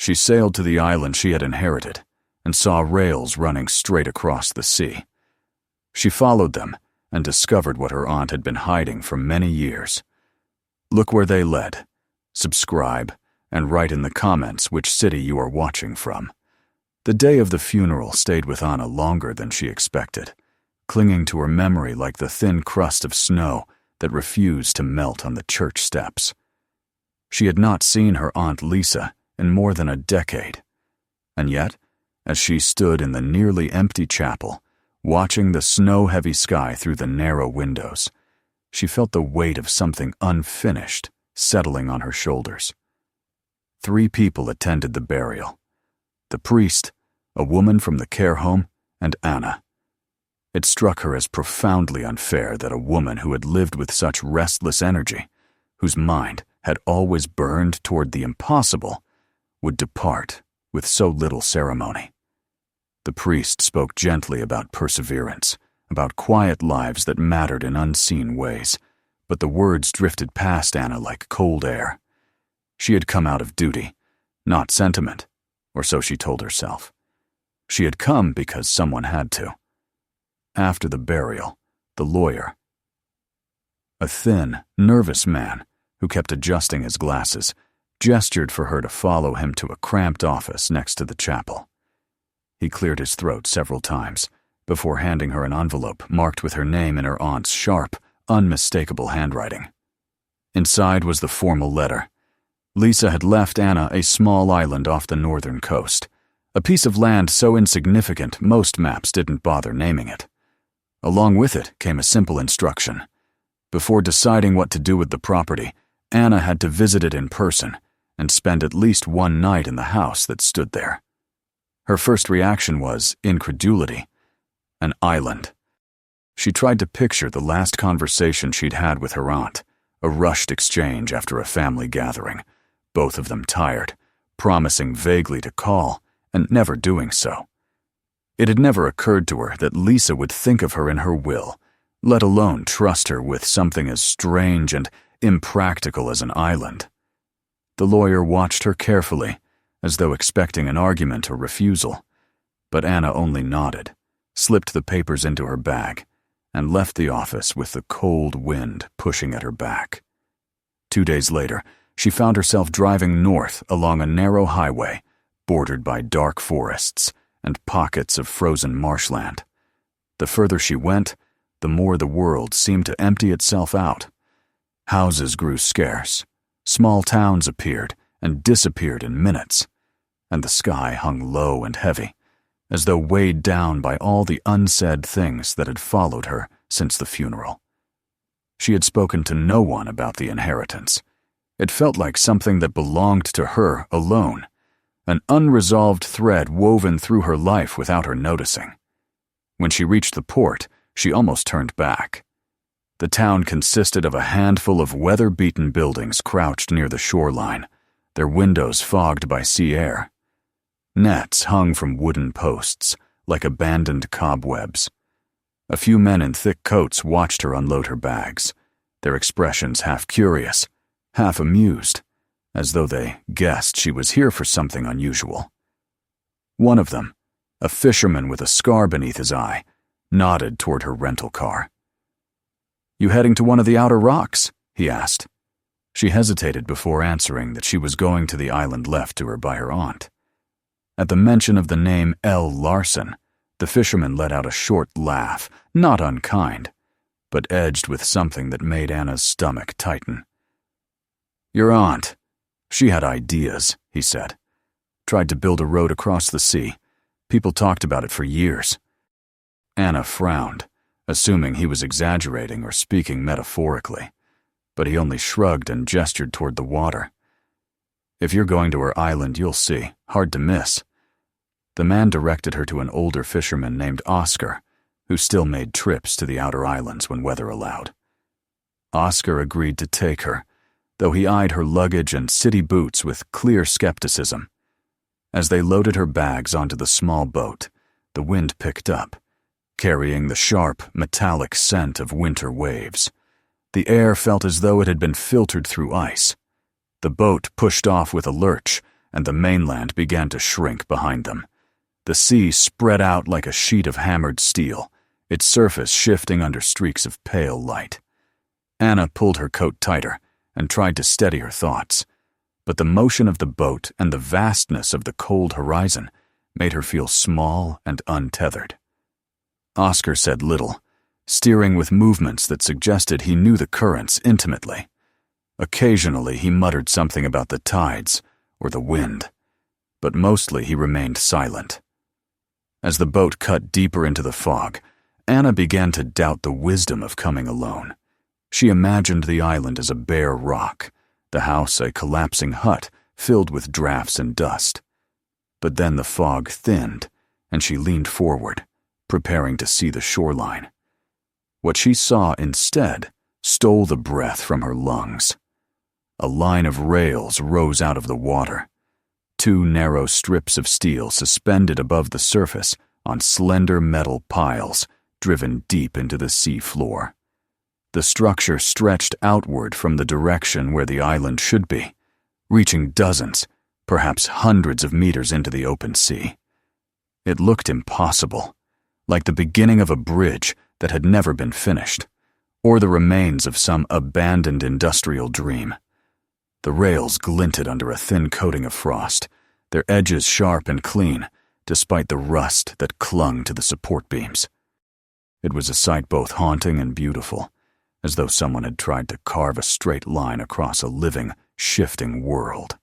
She sailed to the island she had inherited and saw rails running straight across the sea. She followed them and discovered what her aunt had been hiding for many years. Look where they led. Subscribe, and write in the comments which city you are watching from. The day of the funeral stayed with Anna longer than she expected, clinging to her memory like the thin crust of snow that refused to melt on the church steps. She had not seen her Aunt Lisa in more than a decade, and yet, as she stood in the nearly empty chapel, watching the snow-heavy sky through the narrow windows, she felt the weight of something unfinished settling on her shoulders. 3 people attended the burial: the priest, a woman from the care home, and Anna. It struck her as profoundly unfair that a woman who had lived with such restless energy, whose mind had always burned toward the impossible, would depart with so little ceremony. The priest spoke gently about perseverance, about quiet lives that mattered in unseen ways, but the words drifted past Anna like cold air. She had come out of duty, not sentiment, or so she told herself. She had come because someone had to. After the burial, the lawyer, a thin, nervous man who kept adjusting his glasses, gestured for her to follow him to a cramped office next to the chapel. He cleared his throat several times before handing her an envelope marked with her name in her aunt's sharp, unmistakable handwriting. Inside was the formal letter. Lisa had left Anna a small island off the northern coast, a piece of land so insignificant most maps didn't bother naming it. Along with it came a simple instruction. Before deciding what to do with the property, Anna had to visit it in person and spend at least one night in the house that stood there. Her first reaction was incredulity. An island. She tried to picture the last conversation she'd had with her aunt, a rushed exchange after a family gathering, both of them tired, promising vaguely to call and never doing so. It had never occurred to her that Lisa would think of her in her will, let alone trust her with something as strange and impractical as an island. The lawyer watched her carefully, as though expecting an argument or refusal, but Anna only nodded, slipped the papers into her bag, and left the office with the cold wind pushing at her back. 2 days later, she found herself driving north along a narrow highway bordered by dark forests and pockets of frozen marshland. The further she went, the more the world seemed to empty itself out. Houses grew scarce, small towns appeared and disappeared in minutes, and the sky hung low and heavy, as though weighed down by all the unsaid things that had followed her since the funeral. She had spoken to no one about the inheritance. It felt like something that belonged to her alone, an unresolved thread woven through her life without her noticing. When she reached the port, she almost turned back. The town consisted of a handful of weather-beaten buildings crouched near the shoreline, their windows fogged by sea air. Nets hung from wooden posts, like abandoned cobwebs. A few men in thick coats watched her unload her bags, their expressions half curious, half amused, as though they guessed she was here for something unusual. One of them, a fisherman with a scar beneath his eye, nodded toward her rental car. "You heading to one of the outer rocks?" he asked. She hesitated before answering that she was going to the island left to her by her aunt. At the mention of the name L. Larson, the fisherman let out a short laugh, not unkind, but edged with something that made Anna's stomach tighten. "Your aunt. She had ideas," he said. "Tried to build a road across the sea. People talked about it for years." Anna frowned, assuming he was exaggerating or speaking metaphorically, but he only shrugged and gestured toward the water. "If you're going to her island, you'll see. Hard to miss." The man directed her to an older fisherman named Oscar, who still made trips to the outer islands when weather allowed. Oscar agreed to take her, though he eyed her luggage and city boots with clear skepticism. As they loaded her bags onto the small boat, the wind picked up, carrying the sharp, metallic scent of winter waves. The air felt as though it had been filtered through ice. The boat pushed off with a lurch, and the mainland began to shrink behind them. The sea spread out like a sheet of hammered steel, its surface shifting under streaks of pale light. Anna pulled her coat tighter and tried to steady her thoughts, but the motion of the boat and the vastness of the cold horizon made her feel small and untethered. Oscar said little, steering with movements that suggested he knew the currents intimately. Occasionally he muttered something about the tides or the wind, but mostly he remained silent. As the boat cut deeper into the fog, Anna began to doubt the wisdom of coming alone. She imagined the island as a bare rock, the house a collapsing hut filled with drafts and dust. But then the fog thinned, and she leaned forward, preparing to see the shoreline. What she saw instead stole the breath from her lungs. A line of rails rose out of the water, 2 narrow strips of steel suspended above the surface on slender metal piles driven deep into the sea floor. The structure stretched outward from the direction where the island should be, reaching dozens, perhaps hundreds of meters into the open sea. It looked impossible, like the beginning of a bridge that had never been finished, or the remains of some abandoned industrial dream. The rails glinted under a thin coating of frost, their edges sharp and clean, despite the rust that clung to the support beams. It was a sight both haunting and beautiful, as though someone had tried to carve a straight line across a living, shifting world.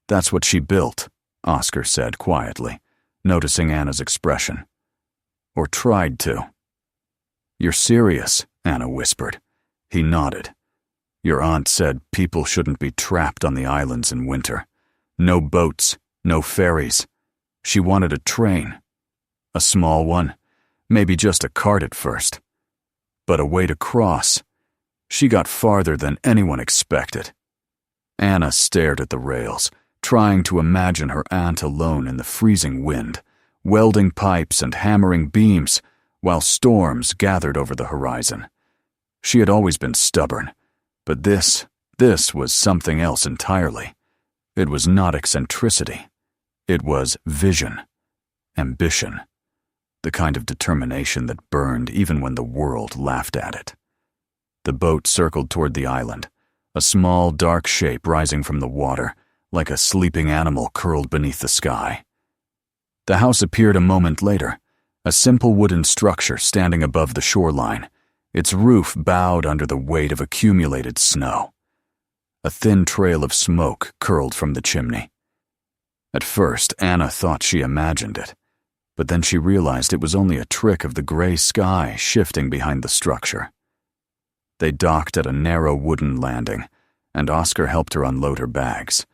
"That's what she built," Oscar said quietly, noticing Anna's expression. "Or tried to." "You're serious," Anna whispered. He nodded. "Your aunt said people shouldn't be trapped on the islands in winter. No boats, no ferries. She wanted a train. A small one, maybe just a cart at first. But a way to cross. She got farther than anyone expected." Anna stared at the rails, trying to imagine her aunt alone in the freezing wind, welding pipes and hammering beams, while storms gathered over the horizon. She had always been stubborn, but this was something else entirely. It was not eccentricity. It was vision, ambition, the kind of determination that burned even when the world laughed at it. The boat circled toward the island, a small, dark shape rising from the water, like a sleeping animal curled beneath the sky. The house appeared a moment later, a simple wooden structure standing above the shoreline, its roof bowed under the weight of accumulated snow. A thin trail of smoke curled from the chimney. At first, Anna thought she imagined it, but then she realized it was only a trick of the gray sky shifting behind the structure. They docked at a narrow wooden landing, and Oscar helped her unload her bags.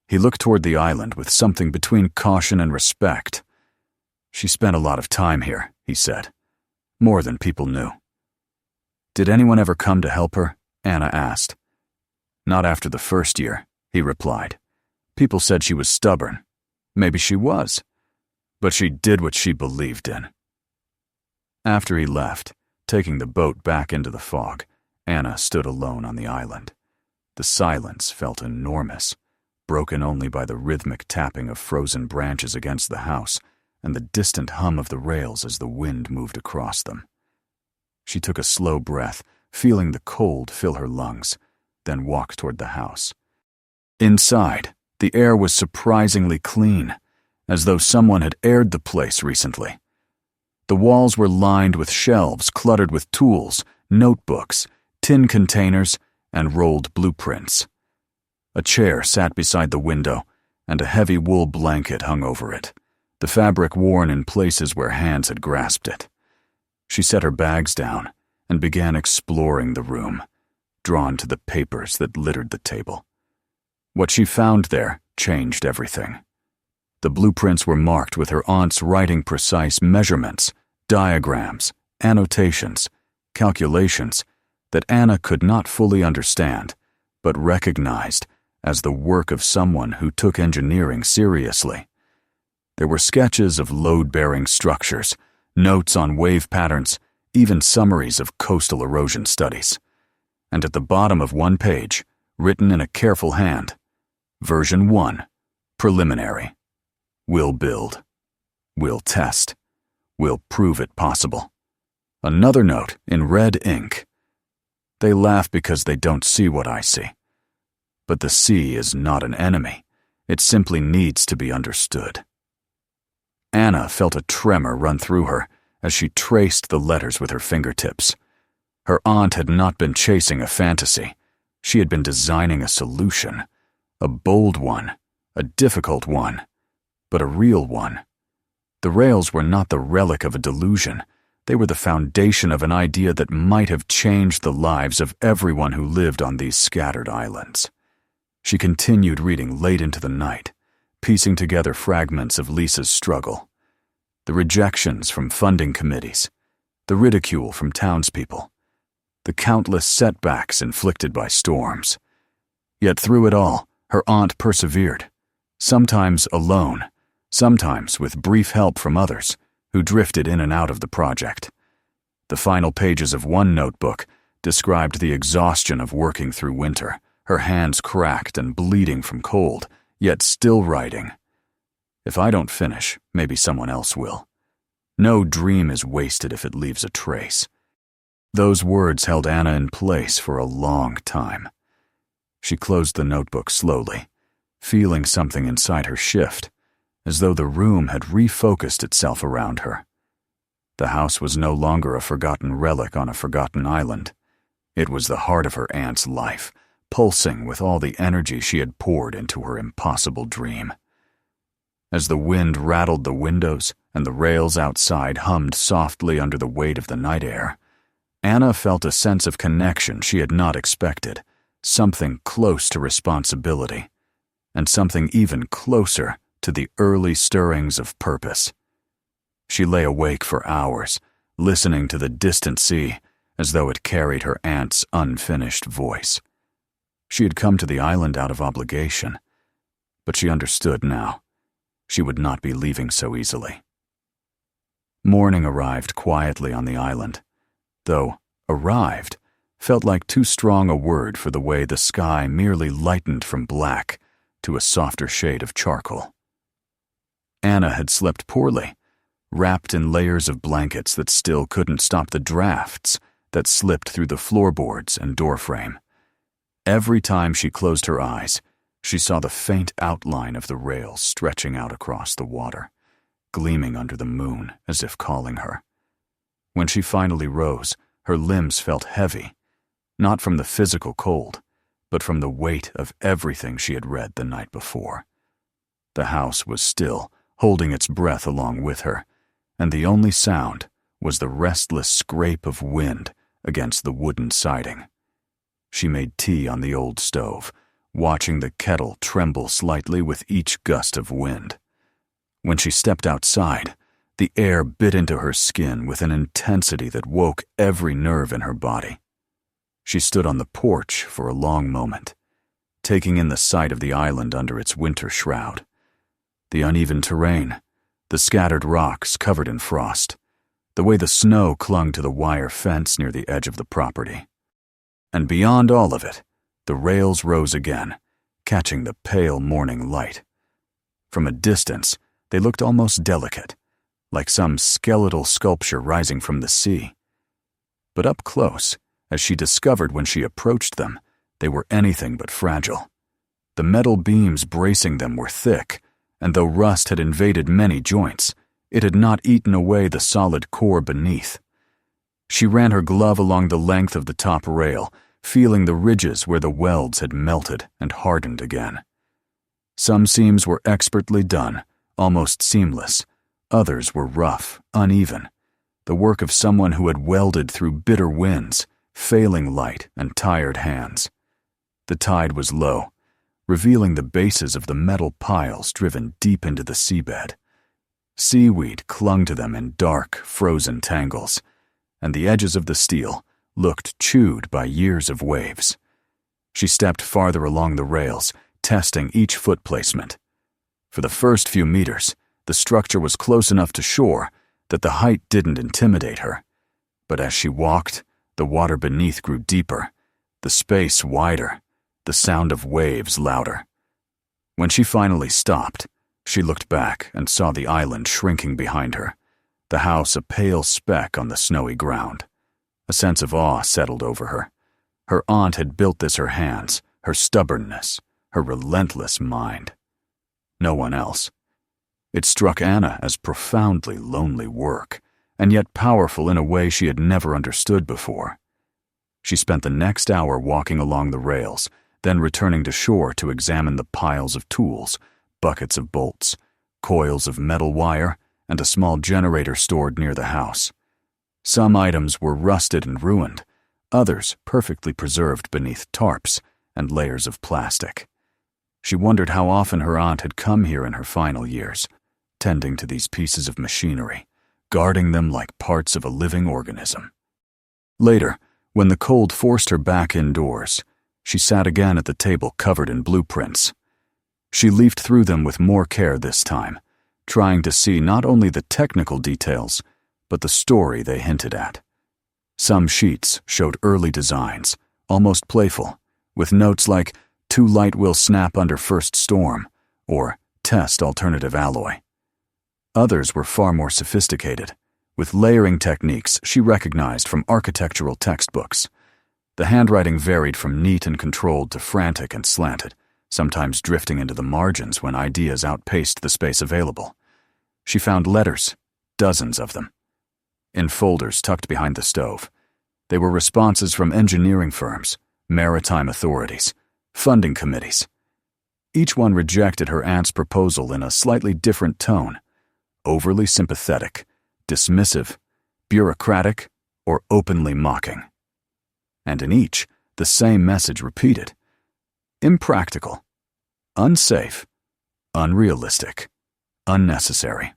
He looked toward the island with something between caution and respect. "She spent a lot of time here," he said. "More than people knew." "Did anyone ever come to help her?" Anna asked. "Not after the first year," he replied. "People said she was stubborn. Maybe she was. But she did what she believed in." After he left, taking the boat back into the fog, Anna stood alone on the island. The silence felt enormous, broken only by the rhythmic tapping of frozen branches against the house and the distant hum of the rails as the wind moved across them. She took a slow breath, feeling the cold fill her lungs, then walked toward the house. Inside, the air was surprisingly clean, as though someone had aired the place recently. The walls were lined with shelves cluttered with tools, notebooks, tin containers, and rolled blueprints. A chair sat beside the window, and a heavy wool blanket hung over it, the fabric worn in places where hands had grasped it. She set her bags down and began exploring the room, drawn to the papers that littered the table. What she found there changed everything. The blueprints were marked with her aunt's writing precise measurements, diagrams, annotations, calculations that Anna could not fully understand, but recognized as the work of someone who took engineering seriously. There were sketches of load-bearing structures, notes on wave patterns, even summaries of coastal erosion studies. And at the bottom of one page, written in a careful hand, Version 1, Preliminary. We'll build. We'll test. We'll prove it possible. Another note in red ink. They laugh because they don't see what I see. But the sea is not an enemy. It simply needs to be understood. Anna felt a tremor run through her as she traced the letters with her fingertips. Her aunt had not been chasing a fantasy. She had been designing a solution. A bold one, a difficult one, but a real one. The rails were not the relic of a delusion. They were the foundation of an idea that might have changed the lives of everyone who lived on these scattered islands. She continued reading late into the night, piecing together fragments of Lisa's struggle. The rejections from funding committees, the ridicule from townspeople, the countless setbacks inflicted by storms. Yet through it all, her aunt persevered, sometimes alone, sometimes with brief help from others who drifted in and out of the project. The final pages of one notebook described the exhaustion of working through winter, her hands cracked and bleeding from cold, yet still writing. If I don't finish, maybe someone else will. No dream is wasted if it leaves a trace. Those words held Anna in place for a long time. She closed the notebook slowly, feeling something inside her shift, as though the room had refocused itself around her. The house was no longer a forgotten relic on a forgotten island. It was the heart of her aunt's life, pulsing with all the energy she had poured into her impossible dream. As the wind rattled the windows and the rails outside hummed softly under the weight of the night air, Anna felt a sense of connection she had not expected, something close to responsibility, and something even closer to the early stirrings of purpose. She lay awake for hours, listening to the distant sea as though it carried her aunt's unfinished voice. She had come to the island out of obligation, but she understood now. She would not be leaving so easily. Morning arrived quietly on the island, though arrived felt like too strong a word for the way the sky merely lightened from black to a softer shade of charcoal. Anna had slept poorly, wrapped in layers of blankets that still couldn't stop the drafts that slipped through the floorboards and doorframe. Every time she closed her eyes, she saw the faint outline of the rails stretching out across the water, gleaming under the moon as if calling her. When she finally rose, her limbs felt heavy, not from the physical cold, but from the weight of everything she had read the night before. The house was still, holding its breath along with her, and the only sound was the restless scrape of wind against the wooden siding. She made tea on the old stove, watching the kettle tremble slightly with each gust of wind. When she stepped outside, the air bit into her skin with an intensity that woke every nerve in her body. She stood on the porch for a long moment, taking in the sight of the island under its winter shroud. The uneven terrain, the scattered rocks covered in frost, the way the snow clung to the wire fence near the edge of the property. And beyond all of it, the rails rose again, catching the pale morning light. From a distance, they looked almost delicate, like some skeletal sculpture rising from the sea. But up close, as she discovered when she approached them, they were anything but fragile. The metal beams bracing them were thick, and though rust had invaded many joints, it had not eaten away the solid core beneath. She ran her glove along the length of the top rail, feeling the ridges where the welds had melted and hardened again. Some seams were expertly done, almost seamless. Others were rough, uneven, the work of someone who had welded through bitter winds, failing light, and tired hands. The tide was low, revealing the bases of the metal piles driven deep into the seabed. Seaweed clung to them in dark, frozen tangles, and the edges of the steel looked chewed by years of waves. She stepped farther along the rails, testing each foot placement. For the first few meters, the structure was close enough to shore that the height didn't intimidate her. But as she walked, the water beneath grew deeper, the space wider, the sound of waves louder. When she finally stopped, she looked back and saw the island shrinking behind her, the house a pale speck on the snowy ground. A sense of awe settled over her. Her aunt had built this her hands, her stubbornness, her relentless mind. No one else. It struck Anna as profoundly lonely work, and yet powerful in a way she had never understood before. She spent the next hour walking along the rails, then returning to shore to examine the piles of tools, buckets of bolts, coils of metal wire, and a small generator stored near the house. Some items were rusted and ruined, others perfectly preserved beneath tarps and layers of plastic. She wondered how often her aunt had come here in her final years, tending to these pieces of machinery, guarding them like parts of a living organism. Later, when the cold forced her back indoors, she sat again at the table covered in blueprints. She leafed through them with more care this time, trying to see not only the technical details, but the story they hinted at. Some sheets showed early designs, almost playful, with notes like, "Too light will snap under first storm," or "Test alternative alloy." Others were far more sophisticated, with layering techniques she recognized from architectural textbooks. The handwriting varied from neat and controlled to frantic and slanted, sometimes drifting into the margins when ideas outpaced the space available. She found letters, dozens of them, in folders tucked behind the stove. They were responses from engineering firms, maritime authorities, funding committees. Each one rejected her aunt's proposal in a slightly different tone, overly sympathetic, dismissive, bureaucratic, or openly mocking. And in each, the same message repeated: impractical, unsafe, unrealistic, unnecessary.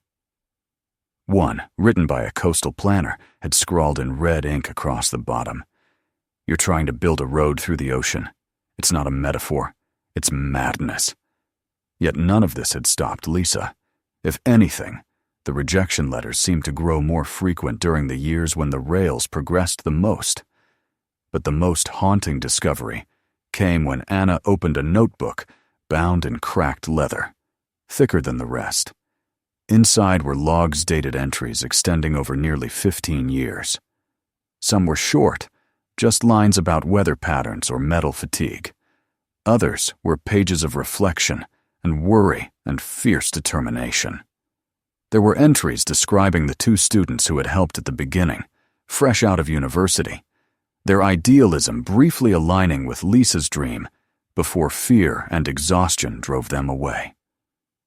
One, written by a coastal planner, had scrawled in red ink across the bottom: "You're trying to build a road through the ocean. It's not a metaphor. It's madness." Yet none of this had stopped Lisa. If anything, the rejection letters seemed to grow more frequent during the years when the rails progressed the most. But the most haunting discovery came when Anna opened a notebook bound in cracked leather, thicker than the rest. Inside were logs dated entries extending over nearly 15 years. Some were short, just lines about weather patterns or metal fatigue. Others were pages of reflection and worry and fierce determination. There were entries describing the two students who had helped at the beginning, fresh out of university, their idealism briefly aligning with Lisa's dream before fear and exhaustion drove them away.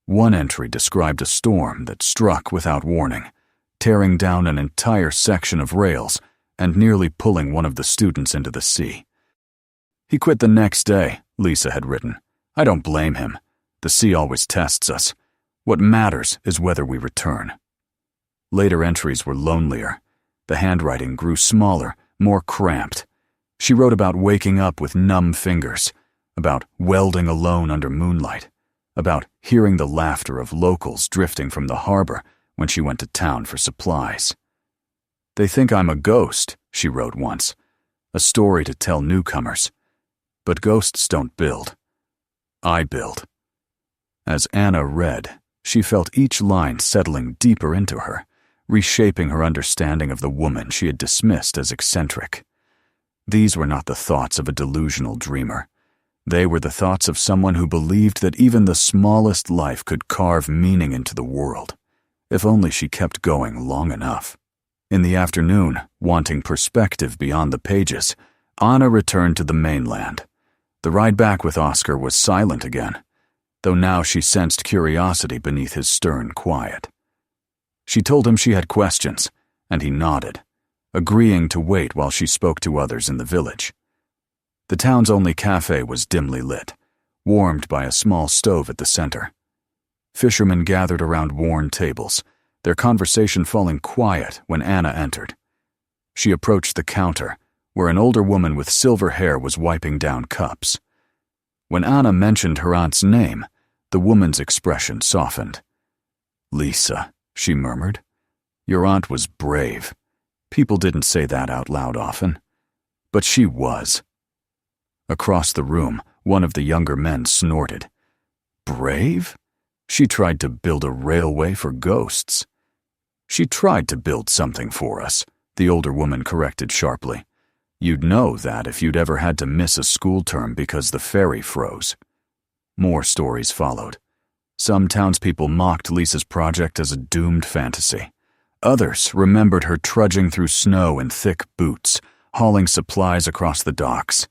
One entry described a storm that struck without warning, tearing down an entire section of rails and nearly pulling one of the students into the sea. "He quit the next day," Lisa had written. "I don't blame him. The sea always tests us. What matters is whether we return." Later entries were lonelier. The handwriting grew smaller, more cramped. She wrote about waking up with numb fingers, about welding alone under moonlight, about hearing the laughter of locals drifting from the harbor when she went to town for supplies. "They think I'm a ghost," she wrote once, "a story to tell newcomers. But ghosts don't build. I build." As Anna read, she felt each line settling deeper into her, reshaping her understanding of the woman she had dismissed as eccentric. These were not the thoughts of a delusional dreamer. They were the thoughts of someone who believed that even the smallest life could carve meaning into the world, if only she kept going long enough. In the afternoon, wanting perspective beyond the pages, Anna returned to the mainland. The ride back with Oscar was silent again, though now she sensed curiosity beneath his stern quiet. She told him she had questions, and he nodded, agreeing to wait while she spoke to others in the village. The town's only cafe was dimly lit, warmed by a small stove at the center. Fishermen gathered around worn tables, their conversation falling quiet when Anna entered. She approached the counter, where an older woman with silver hair was wiping down cups. When Anna mentioned her aunt's name, the woman's expression softened. "Lisa," she murmured. "Your aunt was brave. People didn't say that out loud often. But she was." Across the room, one of the younger men snorted. Brave? She tried to build a railway for ghosts. She tried to build something for us, the older woman corrected sharply. You'd know that if you'd ever had to miss a school term because the ferry froze. More stories followed. Some townspeople mocked Lisa's project as a doomed fantasy. Others remembered her trudging through snow in thick boots, hauling supplies across the docks.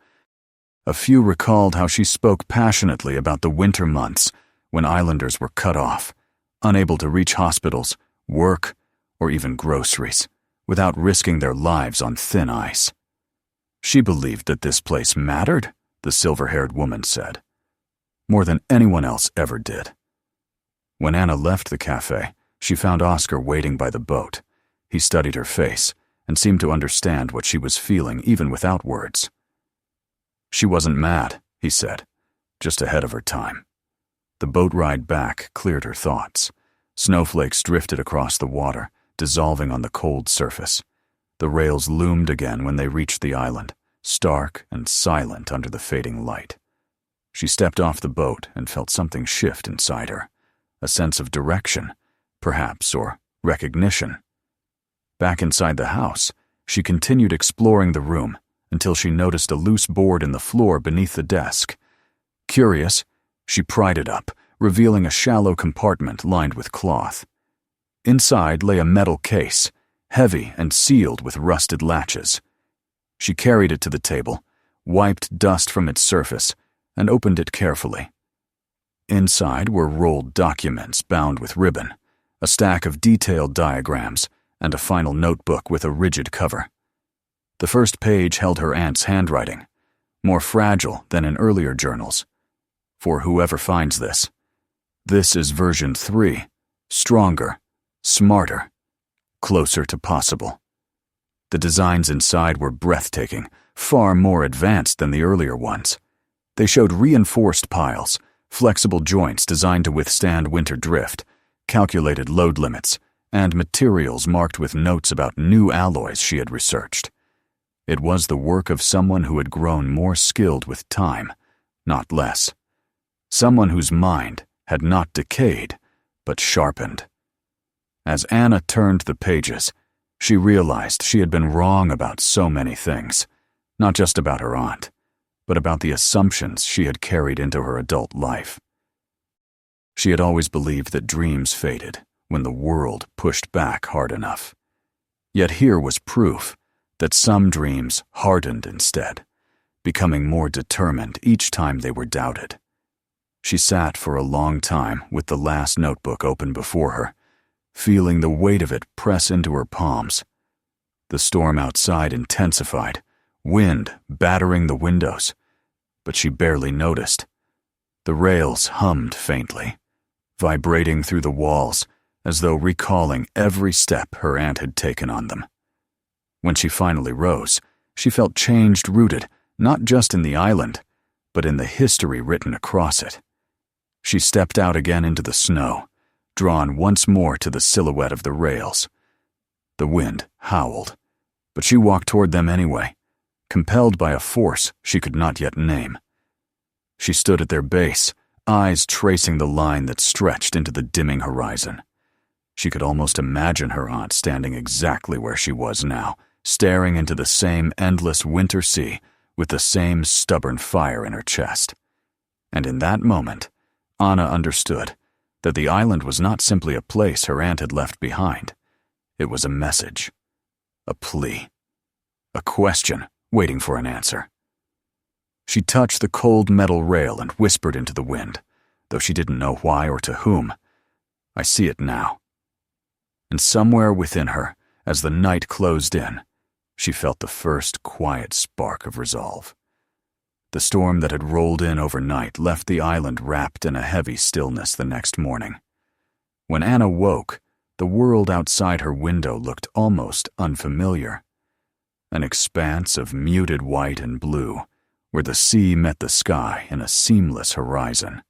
A few recalled how she spoke passionately about the winter months when islanders were cut off, unable to reach hospitals, work, or even groceries, without risking their lives on thin ice. She believed that this place mattered, the silver-haired woman said, more than anyone else ever did. When Anna left the cafe, she found Oscar waiting by the boat. He studied her face and seemed to understand what she was feeling even without words. She wasn't mad, he said, just ahead of her time. The boat ride back cleared her thoughts. Snowflakes drifted across the water, dissolving on the cold surface. The rails loomed again when they reached the island, stark and silent under the fading light. She stepped off the boat and felt something shift inside her, a sense of direction, perhaps, or recognition. Back inside the house, she continued exploring the room until she noticed a loose board in the floor beneath the desk. Curious, she pried it up, revealing a shallow compartment lined with cloth. Inside lay a metal case, heavy and sealed with rusted latches. She carried it to the table, wiped dust from its surface, and opened it carefully. Inside were rolled documents bound with ribbon, a stack of detailed diagrams, and a final notebook with a rigid cover. The first page held her aunt's handwriting, more fragile than in earlier journals. For whoever finds this is version 3, stronger, smarter, closer to possible. The designs inside were breathtaking, far more advanced than the earlier ones. They showed reinforced piles, flexible joints designed to withstand winter drift, calculated load limits, and materials marked with notes about new alloys she had researched. It was the work of someone who had grown more skilled with time, not less. Someone whose mind had not decayed, but sharpened. As Anna turned the pages, she realized she had been wrong about so many things, not just about her aunt, but about the assumptions she had carried into her adult life. She had always believed that dreams faded when the world pushed back hard enough. Yet here was proof that some dreams hardened instead, becoming more determined each time they were doubted. She sat for a long time with the last notebook open before her, feeling the weight of it press into her palms. The storm outside intensified, wind battering the windows, but she barely noticed. The rails hummed faintly, vibrating through the walls as though recalling every step her aunt had taken on them. When she finally rose, she felt changed, rooted not just in the island, but in the history written across it. She stepped out again into the snow, drawn once more to the silhouette of the rails. The wind howled, but she walked toward them anyway, compelled by a force she could not yet name. She stood at their base, eyes tracing the line that stretched into the dimming horizon. She could almost imagine her aunt standing exactly where she was now, staring into the same endless winter sea with the same stubborn fire in her chest. And in that moment, Anna understood that the island was not simply a place her aunt had left behind. It was a message, a plea, a question waiting for an answer. She touched the cold metal rail and whispered into the wind, though she didn't know why or to whom. "I see it now." And somewhere within her, as the night closed in, she felt the first quiet spark of resolve. The storm that had rolled in overnight left the island wrapped in a heavy stillness the next morning. When Anna woke, the world outside her window looked almost unfamiliar. An expanse of muted white and blue, where the sea met the sky in a seamless horizon.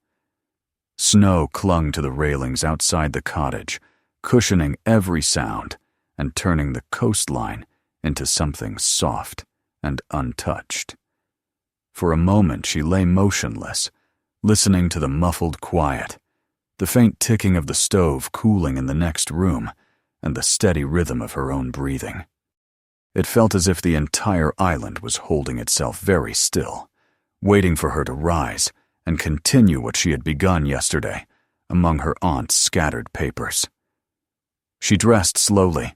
Snow clung to the railings outside the cottage, cushioning every sound and turning the coastline into something soft and untouched. For a moment she lay motionless, listening to the muffled quiet, the faint ticking of the stove cooling in the next room, and the steady rhythm of her own breathing. It felt as if the entire island was holding itself very still, waiting for her to rise and continue what she had begun yesterday among her aunt's scattered papers. She dressed slowly,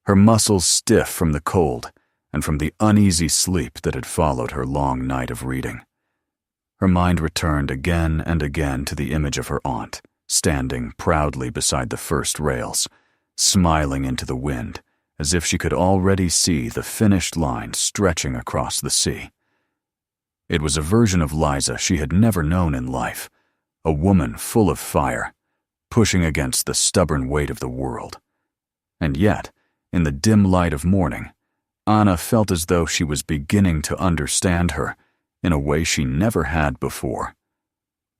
her muscles stiff from the cold and from the uneasy sleep that had followed her long night of reading. Her mind returned again and again to the image of her aunt, standing proudly beside the first rails, smiling into the wind, as if she could already see the finished line stretching across the sea. It was a version of Liza she had never known in life, a woman full of fire, pushing against the stubborn weight of the world. And yet, in the dim light of morning, Anna felt as though she was beginning to understand her in a way she never had before.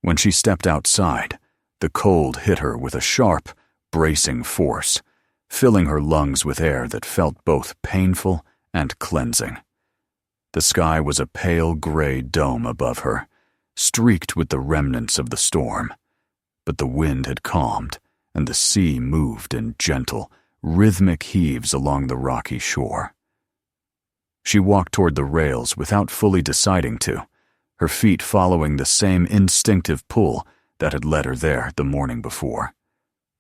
When she stepped outside, the cold hit her with a sharp, bracing force, filling her lungs with air that felt both painful and cleansing. The sky was a pale gray dome above her, streaked with the remnants of the storm. But the wind had calmed, and the sea moved in gentle, rhythmic heaves along the rocky shore. She walked toward the rails without fully deciding to, her feet following the same instinctive pull that had led her there the morning before.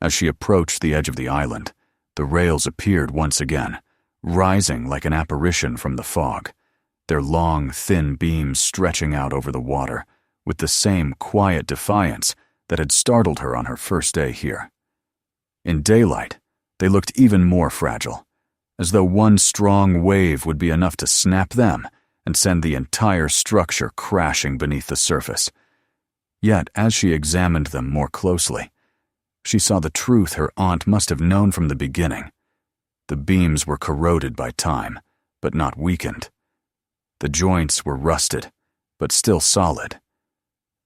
As she approached the edge of the island, the rails appeared once again, rising like an apparition from the fog, their long, thin beams stretching out over the water with the same quiet defiance that had startled her on her first day here. In daylight, they looked even more fragile, as though one strong wave would be enough to snap them and send the entire structure crashing beneath the surface. Yet, as she examined them more closely, she saw the truth her aunt must have known from the beginning. The beams were corroded by time, but not weakened. The joints were rusted, but still solid.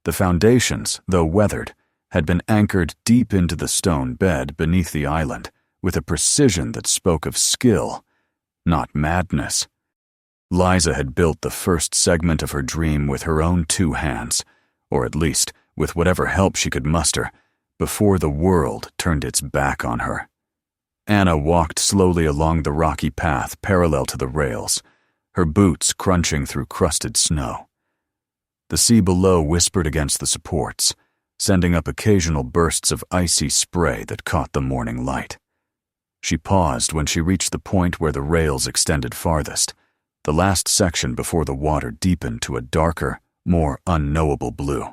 The foundations, though weathered, had been anchored deep into the stone bed beneath the island with a precision that spoke of skill, not madness. Liza had built the first segment of her dream with her own 2 hands, or at least with whatever help she could muster, before the world turned its back on her. Anna walked slowly along the rocky path parallel to the rails, her boots crunching through crusted snow. The sea below whispered against the supports, sending up occasional bursts of icy spray that caught the morning light. She paused when she reached the point where the rails extended farthest, the last section before the water deepened to a darker, more unknowable blue.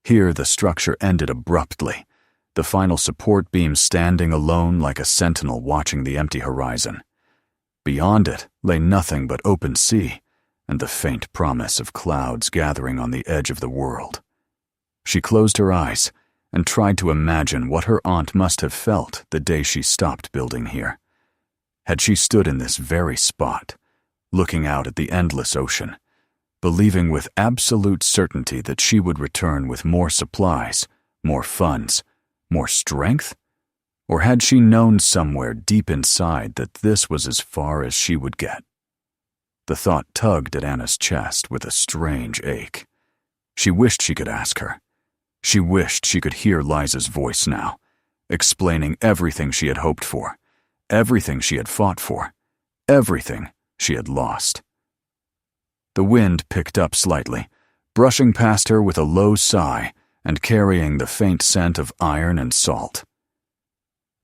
Here the structure ended abruptly, the final support beam standing alone like a sentinel watching the empty horizon. Beyond it lay nothing but open sea and the faint promise of clouds gathering on the edge of the world. She closed her eyes and tried to imagine what her aunt must have felt the day she stopped building here. Had she stood in this very spot, looking out at the endless ocean, believing with absolute certainty that she would return with more supplies, more funds, more strength? Or had she known somewhere deep inside that this was as far as she would get? The thought tugged at Anna's chest with a strange ache. She wished she could ask her. She wished she could hear Liza's voice now, explaining everything she had hoped for, everything she had fought for, everything she had lost. The wind picked up slightly, brushing past her with a low sigh and carrying the faint scent of iron and salt.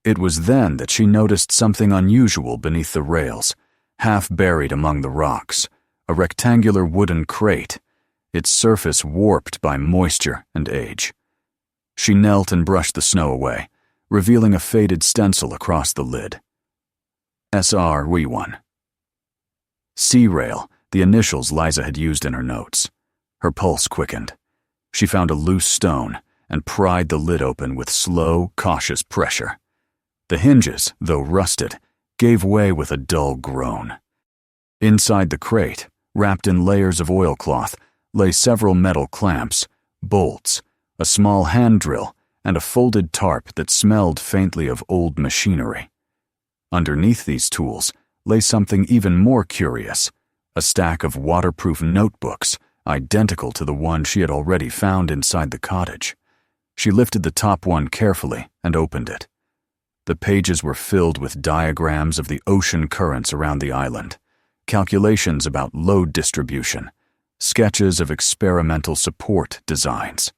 It was then that she noticed something unusual beneath the rails, half buried among the rocks, a rectangular wooden crate, its surface warped by moisture and age. She knelt and brushed the snow away, revealing a faded stencil across the lid. SR We1. C-Rail, the initials Liza had used in her notes. Her pulse quickened. She found a loose stone and pried the lid open with slow, cautious pressure. The hinges, though rusted, gave way with a dull groan. Inside the crate, wrapped in layers of oilcloth, lay several metal clamps, bolts, a small hand drill, and a folded tarp that smelled faintly of old machinery. Underneath these tools lay something even more curious, a stack of waterproof notebooks identical to the one she had already found inside the cottage. She lifted the top one carefully and opened it. The pages were filled with diagrams of the ocean currents around the island, calculations about load distribution, sketches of experimental support designs.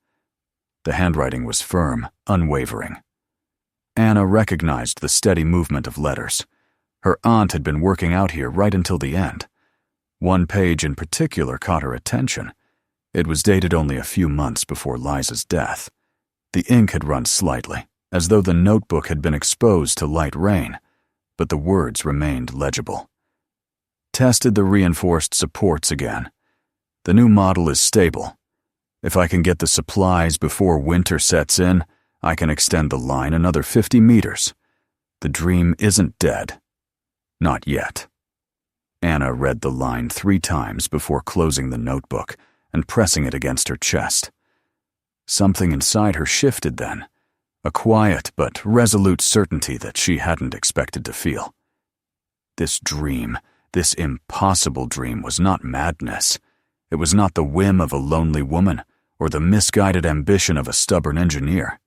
The handwriting was firm, unwavering. Anna recognized the steady movement of letters. Her aunt had been working out here right until the end. One page in particular caught her attention. It was dated only a few months before Liza's death. The ink had run slightly, as though the notebook had been exposed to light rain, but the words remained legible. Tested the reinforced supports again. The new model is stable. If I can get the supplies before winter sets in, I can extend the line another 50 meters. The dream isn't dead. Not yet. Anna read the line 3 times before closing the notebook and pressing it against her chest. Something inside her shifted then, a quiet but resolute certainty that she hadn't expected to feel. This dream, this impossible dream, was not madness. It was not the whim of a lonely woman or the misguided ambition of a stubborn engineer.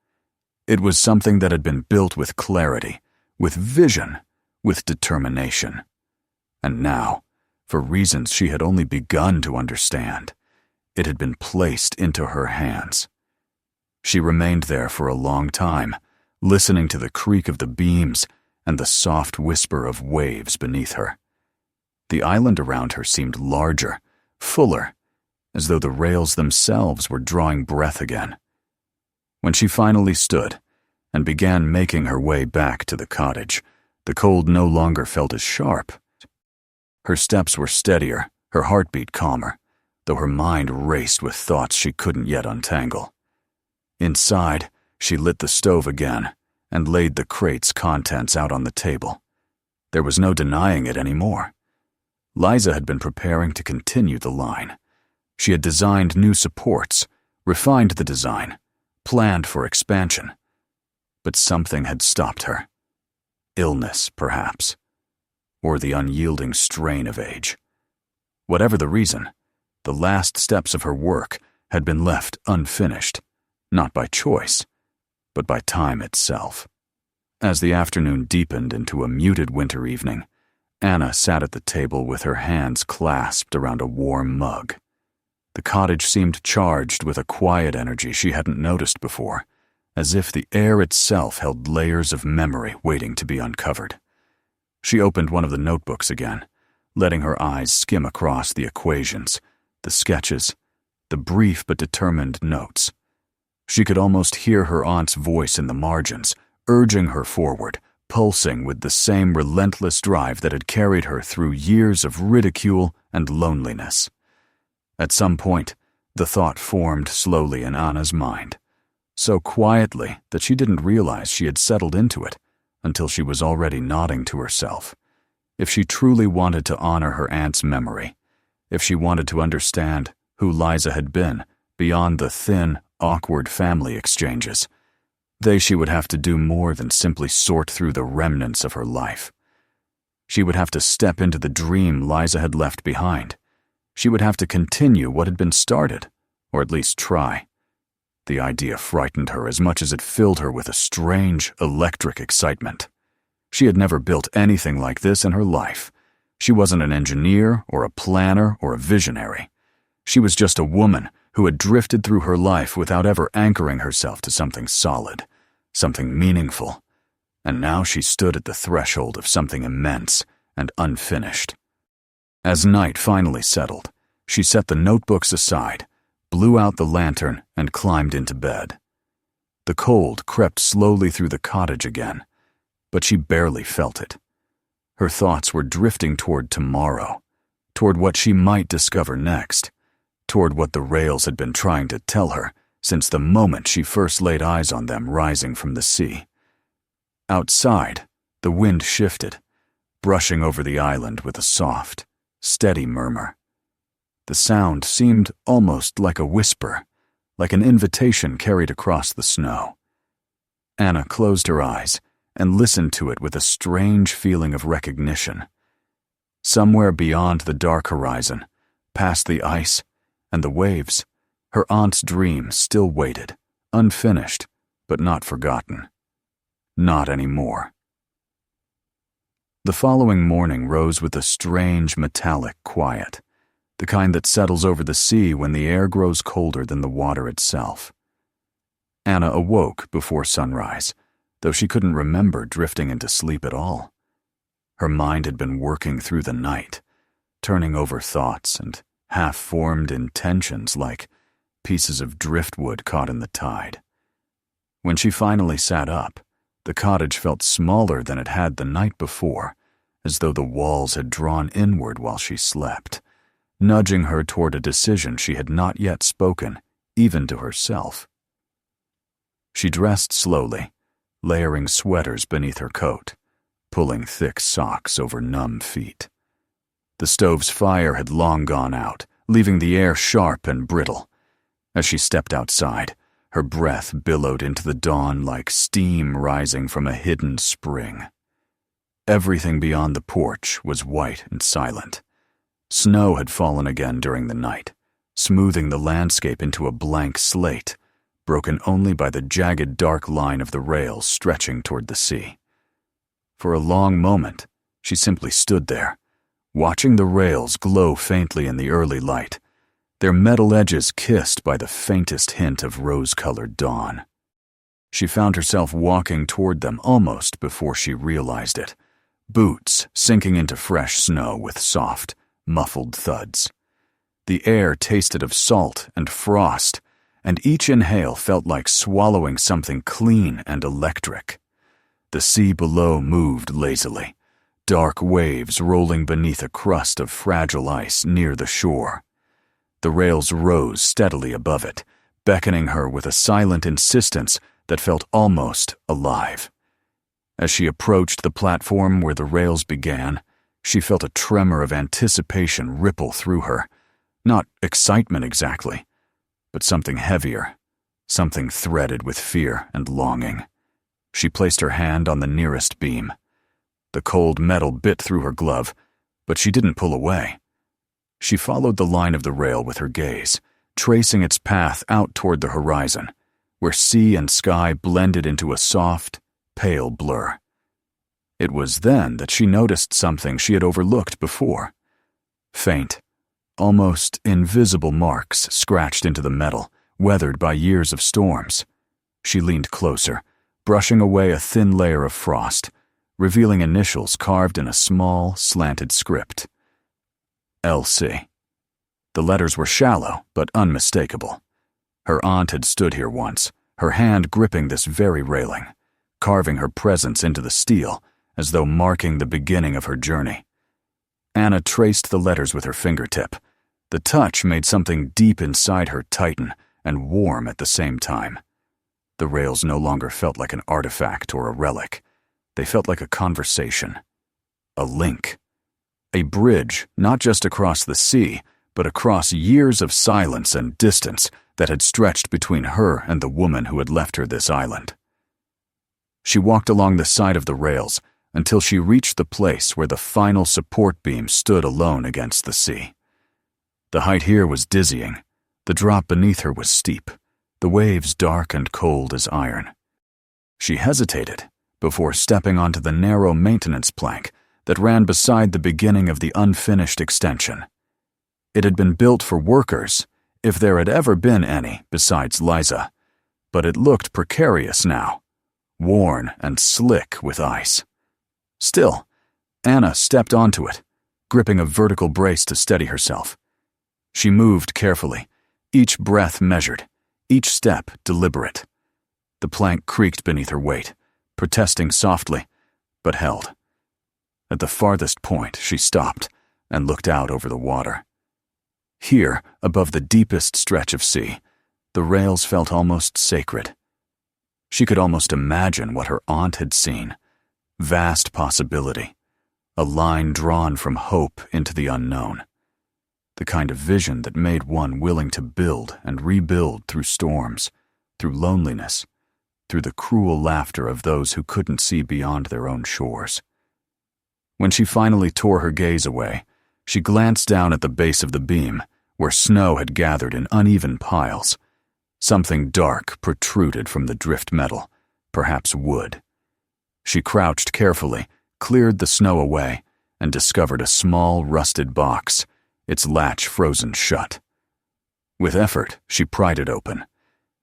It was something that had been built with clarity, with vision, with determination. And now, for reasons she had only begun to understand, it had been placed into her hands. She remained there for a long time, listening to the creak of the beams and the soft whisper of waves beneath her. The island around her seemed larger, fuller, as though the rails themselves were drawing breath again. When she finally stood and began making her way back to the cottage, the cold no longer felt as sharp. Her steps were steadier, her heartbeat calmer, though her mind raced with thoughts she couldn't yet untangle. Inside, she lit the stove again and laid the crate's contents out on the table. There was no denying it anymore. Liza had been preparing to continue the line. She had designed new supports, refined the design, planned for expansion. But something had stopped her. Illness, perhaps, or the unyielding strain of age. Whatever the reason, the last steps of her work had been left unfinished, not by choice, but by time itself. As the afternoon deepened into a muted winter evening, Anna sat at the table with her hands clasped around a warm mug. The cottage seemed charged with a quiet energy she hadn't noticed before, as if the air itself held layers of memory waiting to be uncovered. She opened one of the notebooks again, letting her eyes skim across the equations, the sketches, the brief but determined notes. She could almost hear her aunt's voice in the margins, urging her forward, pulsing with the same relentless drive that had carried her through years of ridicule and loneliness. At some point, the thought formed slowly in Anna's mind, so quietly that she didn't realize she had settled into it until she was already nodding to herself. If she truly wanted to honor her aunt's memory, if she wanted to understand who Liza had been beyond the thin, awkward family exchanges, she would have to do more than simply sort through the remnants of her life. She would have to step into the dream Liza had left behind. She would have to continue what had been started, or at least try. The idea frightened her as much as it filled her with a strange, electric excitement. She had never built anything like this in her life. She wasn't an engineer or a planner or a visionary. She was just a woman who had drifted through her life without ever anchoring herself to something solid, something meaningful. And now she stood at the threshold of something immense and unfinished. As night finally settled, she set the notebooks aside, blew out the lantern, and climbed into bed. The cold crept slowly through the cottage again, but she barely felt it. Her thoughts were drifting toward tomorrow, toward what she might discover next, toward what the rails had been trying to tell her since the moment she first laid eyes on them rising from the sea. Outside, the wind shifted, brushing over the island with a soft, steady murmur. The sound seemed almost like a whisper, like an invitation carried across the snow. Anna closed her eyes and listened to it with a strange feeling of recognition. Somewhere beyond the dark horizon, past the ice, And the waves, her aunt's dream, still waited, unfinished, but not forgotten. Not anymore. The following morning rose with a strange metallic quiet, the kind that settles over the sea when the air grows colder than the water itself. Anna awoke before sunrise, though she couldn't remember drifting into sleep at all. Her mind had been working through the night, turning over thoughts and half-formed intentions like pieces of driftwood caught in the tide. When she finally sat up, the cottage felt smaller than it had the night before, as though the walls had drawn inward while she slept, nudging her toward a decision she had not yet spoken, even to herself. She dressed slowly, layering sweaters beneath her coat, pulling thick socks over numb feet. The stove's fire had long gone out, leaving the air sharp and brittle. As she stepped outside, her breath billowed into the dawn like steam rising from a hidden spring. Everything beyond the porch was white and silent. Snow had fallen again during the night, smoothing the landscape into a blank slate, broken only by the jagged dark line of the rails stretching toward the sea. For a long moment, she simply stood there, watching the rails glow faintly in the early light, their metal edges kissed by the faintest hint of rose-colored dawn. She found herself walking toward them almost before she realized it, boots sinking into fresh snow with soft, muffled thuds. The air tasted of salt and frost, and each inhale felt like swallowing something clean and electric. The sea below moved lazily, dark waves rolling beneath a crust of fragile ice near the shore. The rails rose steadily above it, beckoning her with a silent insistence that felt almost alive. As she approached the platform where the rails began, she felt a tremor of anticipation ripple through her. Not excitement exactly, but something heavier, something threaded with fear and longing. She placed her hand on the nearest beam. The cold metal bit through her glove, but she didn't pull away. She followed the line of the rail with her gaze, tracing its path out toward the horizon, where sea and sky blended into a soft, pale blur. It was then that she noticed something she had overlooked before. Faint, almost invisible marks scratched into the metal, weathered by years of storms. She leaned closer, brushing away a thin layer of frost, revealing initials carved in a small, slanted script. L.C. The letters were shallow, but unmistakable. Her aunt had stood here once, her hand gripping this very railing, carving her presence into the steel, as though marking the beginning of her journey. Anna traced the letters with her fingertip. The touch made something deep inside her tighten and warm at the same time. The rails no longer felt like an artifact or a relic. They felt like a conversation. A link. A bridge, not just across the sea, but across years of silence and distance that had stretched between her and the woman who had left her this island. She walked along the side of the rails until she reached the place where the final support beam stood alone against the sea. The height here was dizzying. The drop beneath her was steep, the waves dark and cold as iron. She hesitated before stepping onto the narrow maintenance plank that ran beside the beginning of the unfinished extension. It had been built for workers, if there had ever been any besides Liza, but it looked precarious now, worn and slick with ice. Still, Anna stepped onto it, gripping a vertical brace to steady herself. She moved carefully, each breath measured, each step deliberate. The plank creaked beneath her weight, protesting softly, but held. At the farthest point, she stopped and looked out over the water. Here, above the deepest stretch of sea, the rails felt almost sacred. She could almost imagine what her aunt had seen. Vast possibility. A line drawn from hope into the unknown. The kind of vision that made one willing to build and rebuild through storms, through loneliness, through the cruel laughter of those who couldn't see beyond their own shores. When she finally tore her gaze away, she glanced down at the base of the beam, where snow had gathered in uneven piles. Something dark protruded from the drift metal, perhaps wood. She crouched carefully, cleared the snow away, and discovered a small, rusted box, its latch frozen shut. With effort, she pried it open.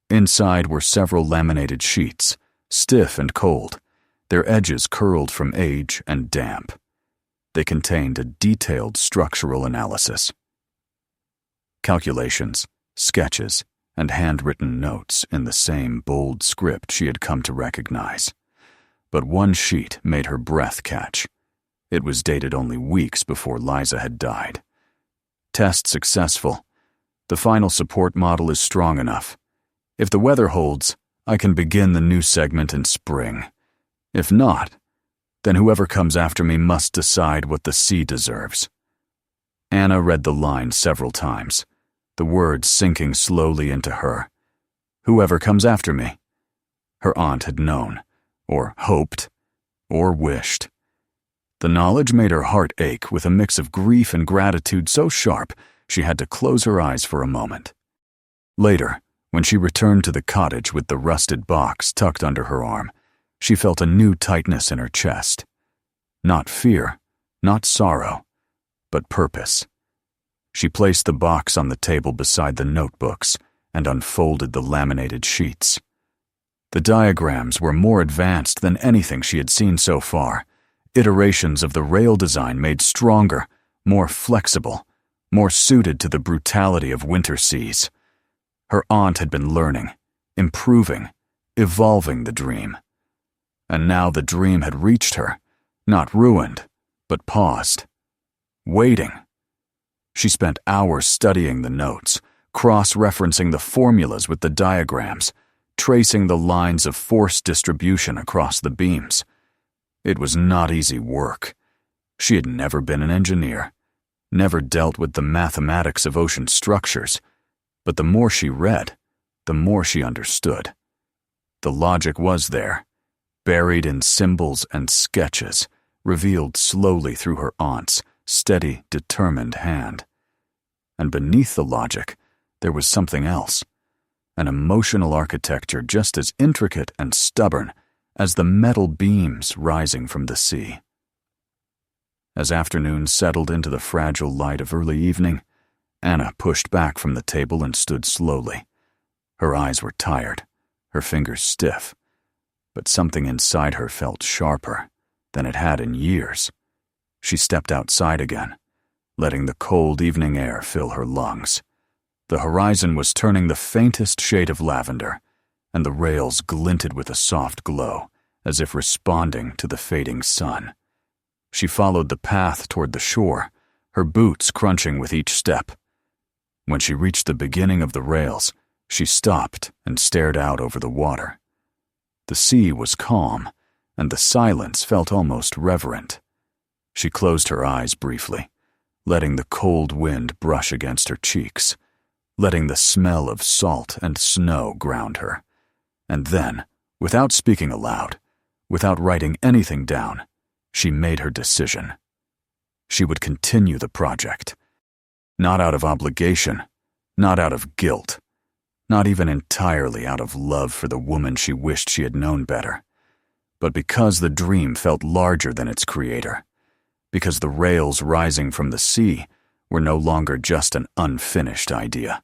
Inside were several laminated sheets, stiff and cold, their edges curled from age and damp. They contained a detailed structural analysis. Calculations, sketches, and handwritten notes in the same bold script she had come to recognize. But one sheet made her breath catch. It was dated only weeks before Liza had died. Test successful. The final support model is strong enough. If the weather holds, I can begin the new segment in spring. If not, then whoever comes after me must decide what the sea deserves. Anna read the line several times, the words sinking slowly into her. Whoever comes after me. Her aunt had known, or hoped, or wished. The knowledge made her heart ache with a mix of grief and gratitude so sharp she had to close her eyes for a moment. Later, when she returned to the cottage with the rusted box tucked under her arm, she felt a new tightness in her chest. Not fear, not sorrow, but purpose. She placed the box on the table beside the notebooks and unfolded the laminated sheets. The diagrams were more advanced than anything she had seen so far, iterations of the rail design made stronger, more flexible, more suited to the brutality of winter seas. Her aunt had been learning, improving, evolving the dream. And now the dream had reached her, not ruined, but paused, waiting. She spent hours studying the notes, cross-referencing the formulas with the diagrams, tracing the lines of force distribution across the beams. It was not easy work. She had never been an engineer, never dealt with the mathematics of ocean structures, but the more she read, the more she understood. The logic was there, buried in symbols and sketches, revealed slowly through her aunt's steady, determined hand. And beneath the logic, there was something else, an emotional architecture just as intricate and stubborn as the metal beams rising from the sea. As afternoon settled into the fragile light of early evening, Anna pushed back from the table and stood slowly. Her eyes were tired, her fingers stiff, but something inside her felt sharper than it had in years. She stepped outside again, letting the cold evening air fill her lungs. The horizon was turning the faintest shade of lavender, and the rails glinted with a soft glow, as if responding to the fading sun. She followed the path toward the shore, her boots crunching with each step. When she reached the beginning of the rails, she stopped and stared out over the water. The sea was calm, and the silence felt almost reverent. She closed her eyes briefly, letting the cold wind brush against her cheeks, letting the smell of salt and snow ground her. And then, without speaking aloud, without writing anything down, she made her decision. She would continue the project. Not out of obligation, not out of guilt, not even entirely out of love for the woman she wished she had known better, but because the dream felt larger than its creator, because the rails rising from the sea were no longer just an unfinished idea.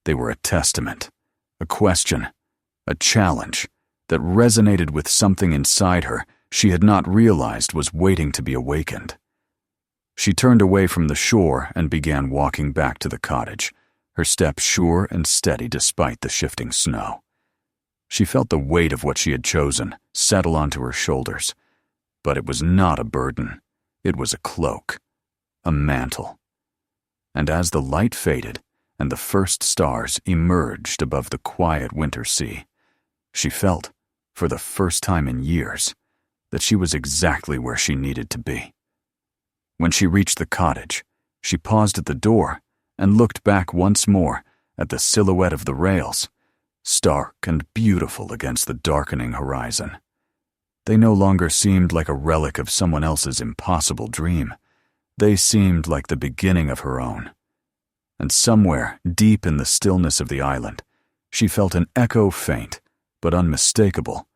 They were a testament, a question, a challenge that resonated with something inside her she had not realized was waiting to be awakened. She turned away from the shore and began walking back to the cottage, her steps sure and steady despite the shifting snow. She felt the weight of what she had chosen settle onto her shoulders, but it was not a burden. It was a cloak, a mantle. And as the light faded and the first stars emerged above the quiet winter sea, she felt, for the first time in years, that she was exactly where she needed to be. When she reached the cottage, she paused at the door and looked back once more at the silhouette of the rails, stark and beautiful against the darkening horizon. They no longer seemed like a relic of someone else's impossible dream. They seemed like the beginning of her own. and somewhere deep in the stillness of the island, she felt an echo faint but unmistakable,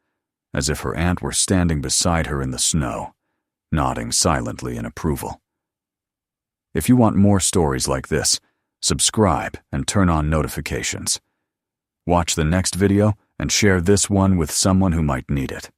as if her aunt were standing beside her in the snow, nodding silently in approval. If you want more stories like this, subscribe and turn on notifications. Watch the next video and share this one with someone who might need it.